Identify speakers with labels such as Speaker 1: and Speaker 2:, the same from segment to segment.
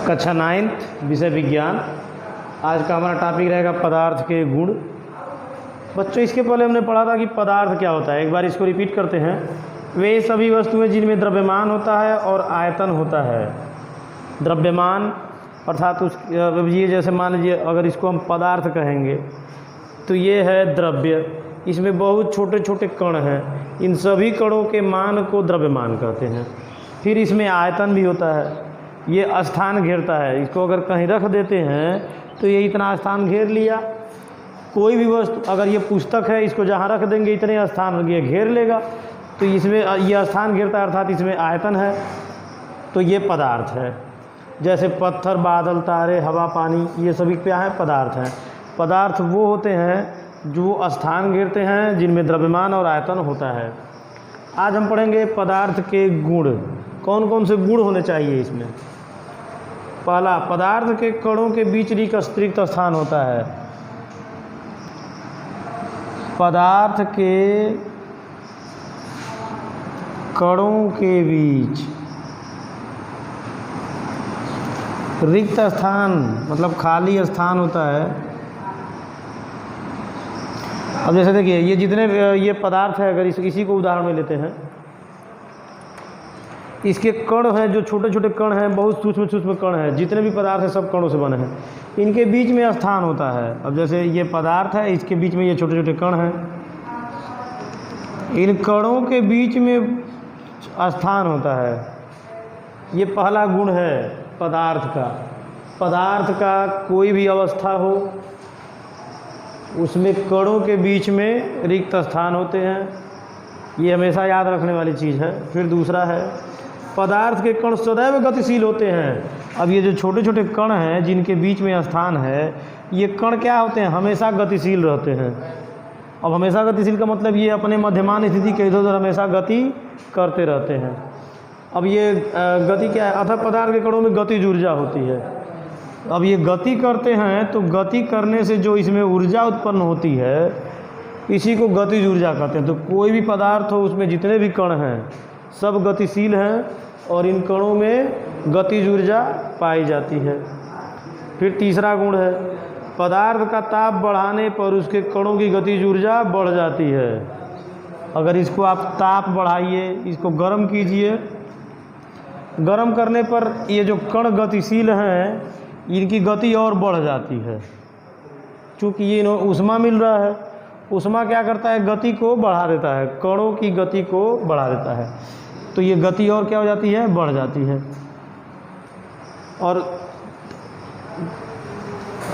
Speaker 1: कक्षा 9 विषय विज्ञान। आज का हमारा टॉपिक रहेगा पदार्थ के गुण। बच्चों, इसके पहले हमने पढ़ा था कि पदार्थ क्या होता है। एक बार इसको रिपीट करते हैं। वे सभी वस्तुएं जिनमें द्रव्यमान होता है और आयतन होता है। द्रव्यमान अर्थात ये जैसे मान लीजिए अगर इसको हम पदार्थ कहेंगे तो ये है द्रव्य। इसमें बहुत छोटे छोटे कण हैं। इन सभी कणों के मान को द्रव्यमान कहते हैं। फिर इसमें आयतन भी होता है। ये स्थान घेरता है। इसको अगर कहीं रख देते हैं तो ये इतना स्थान घेर लिया। कोई भी वस्तु, अगर ये पुस्तक है, इसको जहाँ रख देंगे इतने स्थान ये घेर लेगा। तो इसमें यह स्थान घेरता है अर्थात इसमें आयतन है। तो ये पदार्थ है। जैसे पत्थर, बादल, तारे, हवा, पानी, ये सभी क्या है? पदार्थ हैं। पदार्थ वो होते हैं जो स्थान घेरते हैं, जिनमें द्रव्यमान और आयतन होता है। आज हम पढ़ेंगे पदार्थ के गुण। कौन कौन से गुण होने चाहिए इसमें? पहला, पदार्थ के कणों के बीच रिक्त स्थान होता है। पदार्थ के कणों के बीच रिक्त स्थान मतलब खाली स्थान होता है। अब जैसे देखिए, ये जितने ये पदार्थ है, अगर इसी को उदाहरण में लेते हैं, इसके कण हैं, जो छोटे छोटे कण हैं, बहुत सूक्ष्म सूक्ष्म कण हैं। जितने भी पदार्थ हैं सब कणों से बने हैं। इनके बीच में स्थान होता है। अब जैसे ये पदार्थ है, इसके बीच में ये छोटे छोटे कण हैं। इन कणों के बीच में स्थान होता है। ये पहला गुण है पदार्थ का। पदार्थ का कोई भी अवस्था हो, उसमें कणों के बीच में रिक्त स्थान होते हैं। ये हमेशा याद रखने वाली चीज़ है। फिर दूसरा है, पदार्थ के कण सदैव गतिशील होते हैं। अब ये जो छोटे छोटे कण हैं जिनके बीच में स्थान है, ये कण क्या होते हैं? हमेशा गतिशील रहते हैं। अब हमेशा गतिशील का मतलब ये अपने मध्यमान स्थिति के इधर उधर हमेशा गति करते रहते हैं। अब ये गति क्या है? अतः पदार्थ के कणों में गतिज ऊर्जा होती है। अब ये गति करते हैं तो गति करने से जो इसमें ऊर्जा उत्पन्न होती है, इसी को गतिज ऊर्जा कहते हैं। तो कोई भी पदार्थ हो, उसमें जितने भी कण हैं सब गतिशील हैं और इन कणों में गतिज ऊर्जा पाई जाती है। फिर तीसरा गुण है, पदार्थ का ताप बढ़ाने पर उसके कणों की गतिज ऊर्जा बढ़ जाती है। अगर इसको आप ताप बढ़ाइए, इसको गर्म कीजिए, गर्म करने पर ये जो कण गतिशील हैं इनकी गति और बढ़ जाती है। चूँकि ये ऊष्मा मिल रहा है, ऊष्मा क्या करता है? गति को बढ़ा देता है, कणों की गति को बढ़ा देता है। तो ये गति और क्या हो जाती है? बढ़ जाती है। और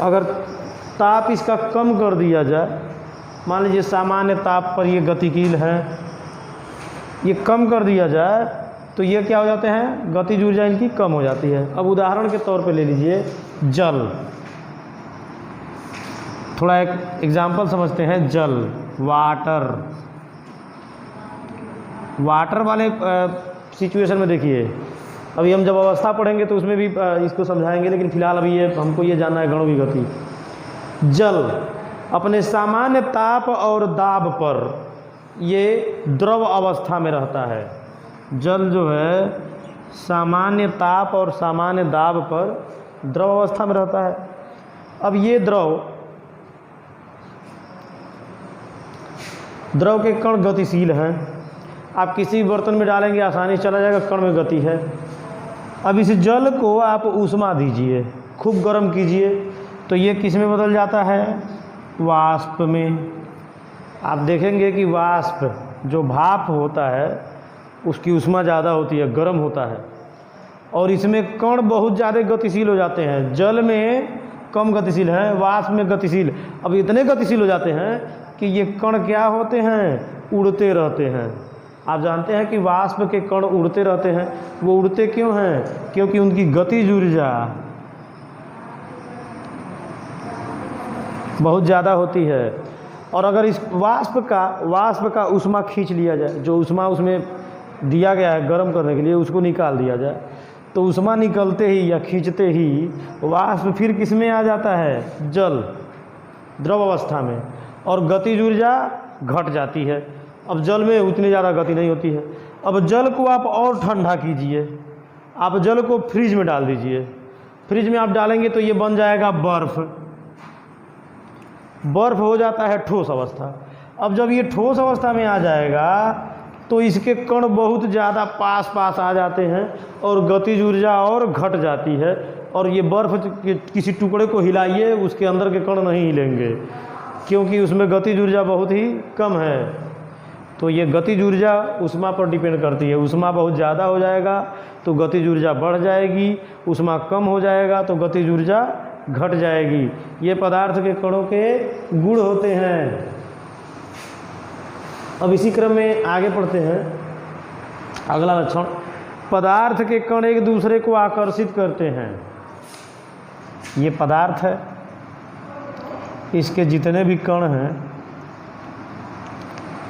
Speaker 1: अगर ताप इसका कम कर दिया जाए, मान लीजिए सामान्य ताप पर ये गतिशील है, ये कम कर दिया जाए तो ये क्या हो जाते हैं? गतिज ऊर्जा इनकी कम हो जाती है। अब उदाहरण के तौर पे ले लीजिए जल। थोड़ा एक एग्जाम्पल समझते हैं। जल, वाटर। वाटर वाले सिचुएशन में देखिए, अभी हम जब अवस्था पढ़ेंगे तो उसमें भी इसको समझाएंगे, लेकिन फिलहाल अभी ये हमको ये जानना है गणों की गति। जल अपने सामान्य ताप और दाब पर ये द्रव अवस्था में रहता है। जल जो है सामान्य ताप और सामान्य दाब पर द्रव अवस्था में रहता है। अब ये द्रव के कण गतिशील हैं। आप किसी बर्तन में डालेंगे आसानी से चला जाएगा, कण में गति है। अब इस जल को आप ऊष्मा दीजिए, खूब गर्म कीजिए, तो ये किस में बदल जाता है? वाष्प में। आप देखेंगे कि वाष्प जो भाप होता है उसकी ऊष्मा ज़्यादा होती है, गर्म होता है, और इसमें कण बहुत ज़्यादा गतिशील हो जाते हैं। जल में कम गतिशील है, वाष्प में गतिशील। अब इतने गतिशील हो जाते हैं कि ये कण क्या होते हैं? उड़ते रहते हैं। आप जानते हैं कि वाष्प के कण उड़ते रहते हैं। वो उड़ते क्यों हैं? क्योंकि उनकी गतिज ऊर्जा बहुत ज़्यादा होती है। और अगर इस वाष्प का ऊष्मा खींच लिया जाए, जो ऊष्मा उसमें दिया गया है गर्म करने के लिए, उसको निकाल दिया जाए, तो ऊष्मा निकलते ही या खींचते ही वाष्प फिर किस में आ जाता है? जल, द्रव अवस्था में, और गतिज ऊर्जा घट जाती है। अब जल में उतनी ज़्यादा गति नहीं होती है। अब जल को आप और ठंडा कीजिए, आप जल को फ्रिज में डाल दीजिए। फ्रिज में आप डालेंगे तो ये बन जाएगा बर्फ़। बर्फ़ हो जाता है ठोस अवस्था। अब जब ये ठोस अवस्था में आ जाएगा तो इसके कण बहुत ज़्यादा पास पास आ जाते हैं और गतिज ऊर्जा और घट जाती है। और ये बर्फ़ के किसी टुकड़े को हिलाइए, उसके अंदर के कण नहीं हिलेंगे, क्योंकि उसमें गतिज ऊर्जा बहुत ही कम है। तो ये गतिज ऊर्जा ऊष्मा पर डिपेंड करती है। ऊष्मा बहुत ज़्यादा हो जाएगा तो गतिज ऊर्जा बढ़ जाएगी, ऊष्मा कम हो जाएगा तो गतिज ऊर्जा घट जाएगी। ये पदार्थ के कणों के गुण होते हैं। अब इसी क्रम में आगे पढ़ते हैं। अगला लक्षण, पदार्थ के कण एक दूसरे को आकर्षित करते हैं। ये पदार्थ है, इसके जितने भी कण हैं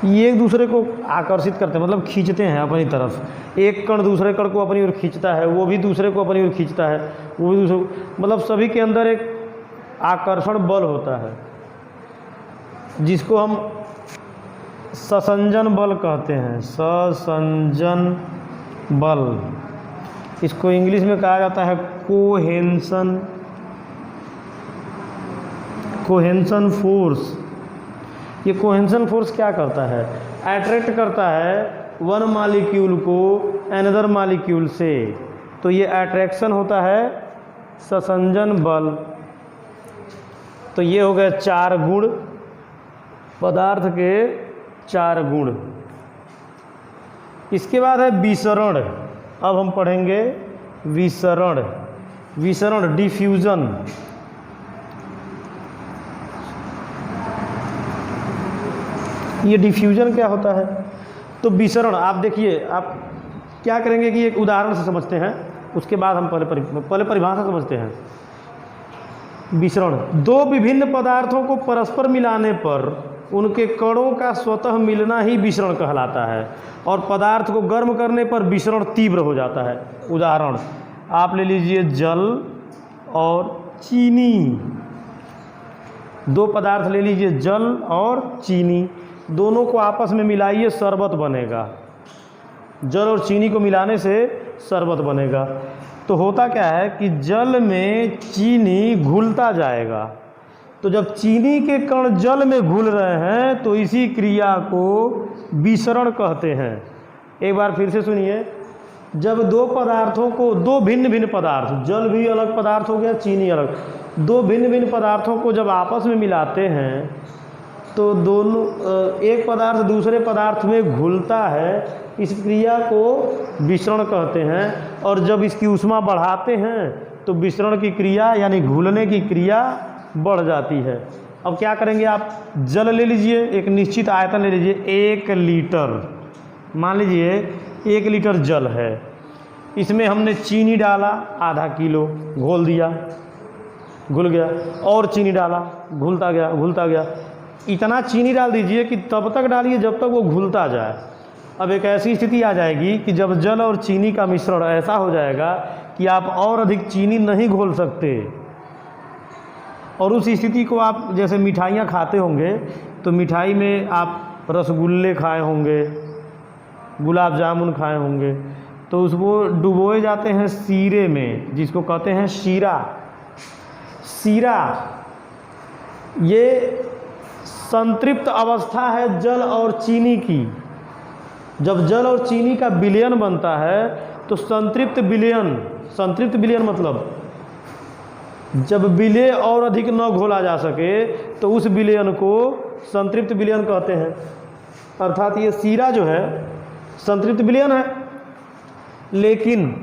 Speaker 1: ये एक दूसरे को आकर्षित करते हैं, मतलब खींचते हैं अपनी तरफ। एक कण दूसरे कण को अपनी ओर खींचता है, वो भी दूसरे को अपनी ओर खींचता है, वो भी दूसरे, मतलब सभी के अंदर एक आकर्षण बल होता है जिसको हम ससंजन बल कहते हैं। ससंजन बल, इसको इंग्लिश में कहा जाता है कोहेंशन फोर्स। ये कोहेंशन फोर्स क्या करता है? अट्रैक्ट करता है वन मॉलिक्यूल को अनदर मॉलिक्यूल से, तो ये अट्रैक्शन होता है ससंजन बल। तो ये हो गए 4 गुण, पदार्थ के 4 गुण। इसके बाद है विसरण। अब हम पढ़ेंगे विसरण। विसरण, डिफ्यूजन। ये डिफ्यूजन क्या होता है? तो विसरण, आप देखिए, आप क्या करेंगे कि एक उदाहरण से समझते हैं, उसके बाद हम पहले परिभाषा समझते हैं। विसरण, 2 विभिन्न पदार्थों को परस्पर मिलाने पर उनके कणों का स्वतः मिलना ही विसरण कहलाता है, और पदार्थ को गर्म करने पर विसरण तीव्र हो जाता है। उदाहरण आप ले लीजिए जल और चीनी। 2 पदार्थ ले लीजिए, जल और चीनी, दोनों को आपस में मिलाइए, शरबत बनेगा। जल और चीनी को मिलाने से शरबत बनेगा। तो होता क्या है कि जल में चीनी घुलता जाएगा। तो जब चीनी के कण जल में घुल रहे हैं तो इसी क्रिया को विसरण कहते हैं। एक बार फिर से सुनिए, जब 2 पदार्थों को, 2 भिन्न भिन्न पदार्थ, जल भी अलग पदार्थ हो गया, चीनी अलग, 2 भिन्न भिन्न पदार्थों को जब आपस में मिलाते हैं तो दोनों, एक पदार्थ दूसरे पदार्थ में घुलता है, इस क्रिया को विसरण कहते हैं। और जब इसकी ऊष्मा बढ़ाते हैं तो विसरण की क्रिया यानी घुलने की क्रिया बढ़ जाती है। अब क्या करेंगे, आप जल ले लीजिए, एक निश्चित आयतन ले लीजिए, 1 लीटर, मान लीजिए 1 लीटर जल है, इसमें हमने चीनी डाला आधा किलो, घोल दिया, घुल गया, और चीनी डाला, घुलता गया घुलता गया। इतना चीनी डाल दीजिए कि तब तक डालिए जब तक वो घुलता जाए। अब एक ऐसी स्थिति आ जाएगी कि जब जल और चीनी का मिश्रण ऐसा हो जाएगा कि आप और अधिक चीनी नहीं घोल सकते, और उस स्थिति को आप, जैसे मिठाइयाँ खाते होंगे तो मिठाई में आप रसगुल्ले खाए होंगे, गुलाब जामुन खाए होंगे, तो उसको डुबोए जाते हैं शीरे में, जिसको कहते हैं शीरा। शीरा ये संतृप्त अवस्था है जल और चीनी की। जब जल और चीनी का विलयन बनता है तो संतृप्त विलयन मतलब जब विलय और अधिक न घोला जा सके तो उस विलयन को संतृप्त विलयन कहते हैं। अर्थात ये शीरा जो है संतृप्त विलयन है। लेकिन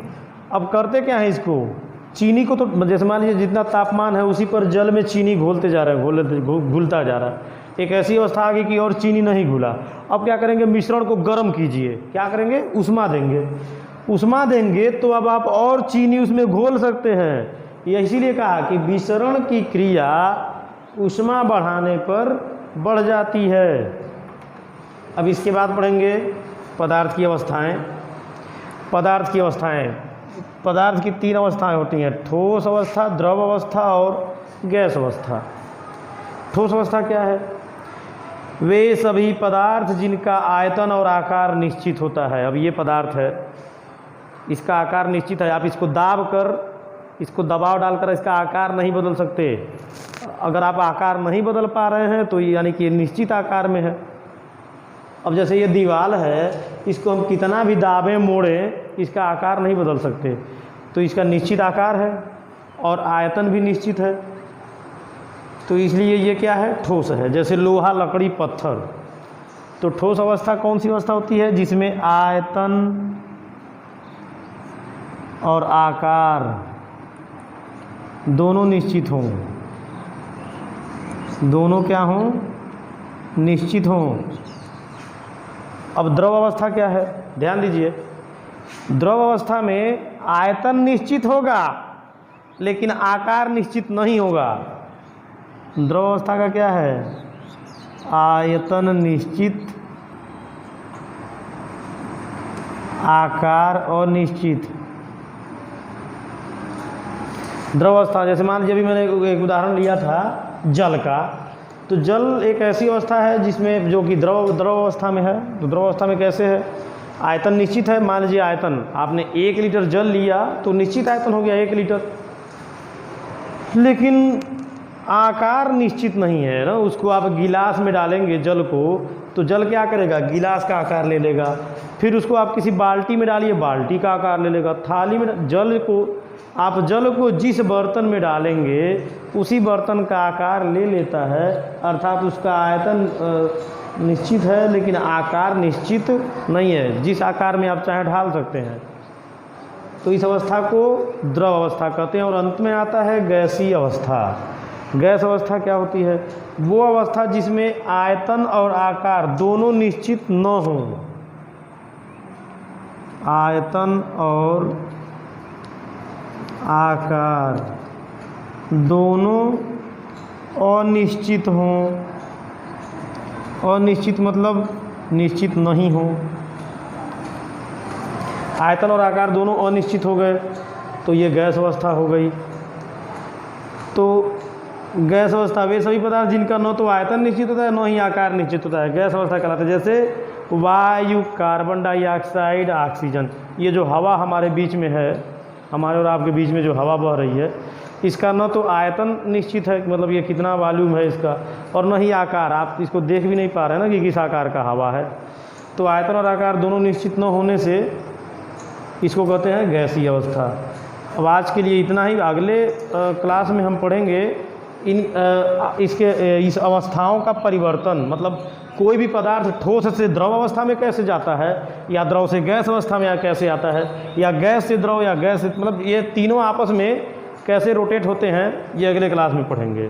Speaker 1: अब करते क्या है, इसको चीनी को, तो जैसे मान लीजिए जितना तापमान है उसी पर जल में चीनी घोलते जा रहे हैं, घुलता जा रहा है। एक ऐसी अवस्था आ गई कि और चीनी नहीं घुला। अब क्या करेंगे, मिश्रण को गर्म कीजिए। क्या करेंगे, उष्मा देंगे। उष्मा देंगे तो अब आप और चीनी उसमें घोल सकते हैं। यह इसीलिए कहा कि विसरण की क्रिया उष्मा बढ़ाने पर बढ़ जाती है। अब इसके बाद पढ़ेंगे पदार्थ की अवस्थाएं। पदार्थ की अवस्थाएं, पदार्थ की 3 अवस्थाएं होती हैं, ठोस अवस्था, द्रव अवस्था और गैस अवस्था। ठोस अवस्था क्या है? वे सभी पदार्थ जिनका आयतन और आकार निश्चित होता है। अब ये पदार्थ है, इसका आकार निश्चित है, आप इसको दाब कर इसको दबाव डालकर इसका आकार नहीं बदल सकते। अगर आप आकार नहीं बदल पा रहे हैं तो यानी कि निश्चित आकार में है। अब जैसे ये दीवार है, इसको हम कितना भी दाबें मोड़ें इसका आकार नहीं बदल सकते, तो इसका निश्चित आकार है और आयतन भी निश्चित है। तो इसलिए ये क्या है, ठोस है। जैसे लोहा, लकड़ी, पत्थर, तो ठोस अवस्था कौन सी अवस्था होती है, जिसमें आयतन और आकार दोनों निश्चित हों, दोनों क्या हों, निश्चित हों। अब द्रव अवस्था क्या है, ध्यान दीजिए। द्रव अवस्था में आयतन निश्चित होगा लेकिन आकार निश्चित नहीं होगा। द्रव अवस्था का क्या है, आयतन निश्चित, आकार अनिश्चित। द्रव अवस्था, जैसे मान लीजिए अभी मैंने एक उदाहरण लिया था जल का, तो जल एक ऐसी अवस्था है जिसमें जो कि द्रव अवस्था में है। तो द्रव अवस्था में कैसे है, आयतन निश्चित है। मान लीजिए आयतन, आपने 1 लीटर जल लिया तो निश्चित आयतन हो गया 1 लीटर, लेकिन आकार निश्चित नहीं है ना। उसको आप गिलास में डालेंगे जल को, तो जल क्या करेगा, गिलास का आकार ले लेगा। फिर उसको आप किसी बाल्टी में डालिए, बाल्टी का आकार ले लेगा। थाली में जल को जिस बर्तन में डालेंगे उसी बर्तन का आकार ले लेता है, अर्थात उसका आयतन निश्चित है लेकिन आकार निश्चित नहीं है। जिस आकार में आप चाहे ढाल सकते हैं। तो इस अवस्था को द्रव अवस्था कहते हैं। और अंत में आता है गैसीय अवस्था। गैस अवस्था क्या होती है, वो अवस्था जिसमें आयतन और आकार दोनों निश्चित न हो। आयतन और आकार दोनों अनिश्चित हों। अनिश्चित मतलब निश्चित नहीं हो। आयतन और आकार दोनों अनिश्चित हो गए तो ये गैस अवस्था हो गई। तो गैस अवस्था वे सभी पदार्थ जिनका न तो आयतन निश्चित होता है न ही आकार निश्चित होता है, गैस अवस्था कहलाता है। जैसे वायु, कार्बन डाइऑक्साइड, ऑक्सीजन, ये जो हवा हमारे बीच में है, हमारे और आपके बीच में जो हवा बह रही है, इसका न तो आयतन निश्चित है, मतलब ये कितना वॉल्यूम है इसका, और न ही आकार। आप इसको देख भी नहीं पा रहे हैं ना कि किस आकार का हवा है। तो आयतन और आकार दोनों निश्चित न होने से इसको कहते हैं गैसीय अवस्था। अब आज के लिए इतना ही। अगले क्लास में हम पढ़ेंगे इस अवस्थाओं का परिवर्तन, मतलब कोई भी पदार्थ ठोस से द्रव अवस्था में कैसे जाता है, या द्रव से गैस अवस्था में कैसे आता है, या गैस से द्रव, या गैस से, मतलब ये तीनों आपस में कैसे रोटेट होते हैं, ये अगले क्लास में पढ़ेंगे।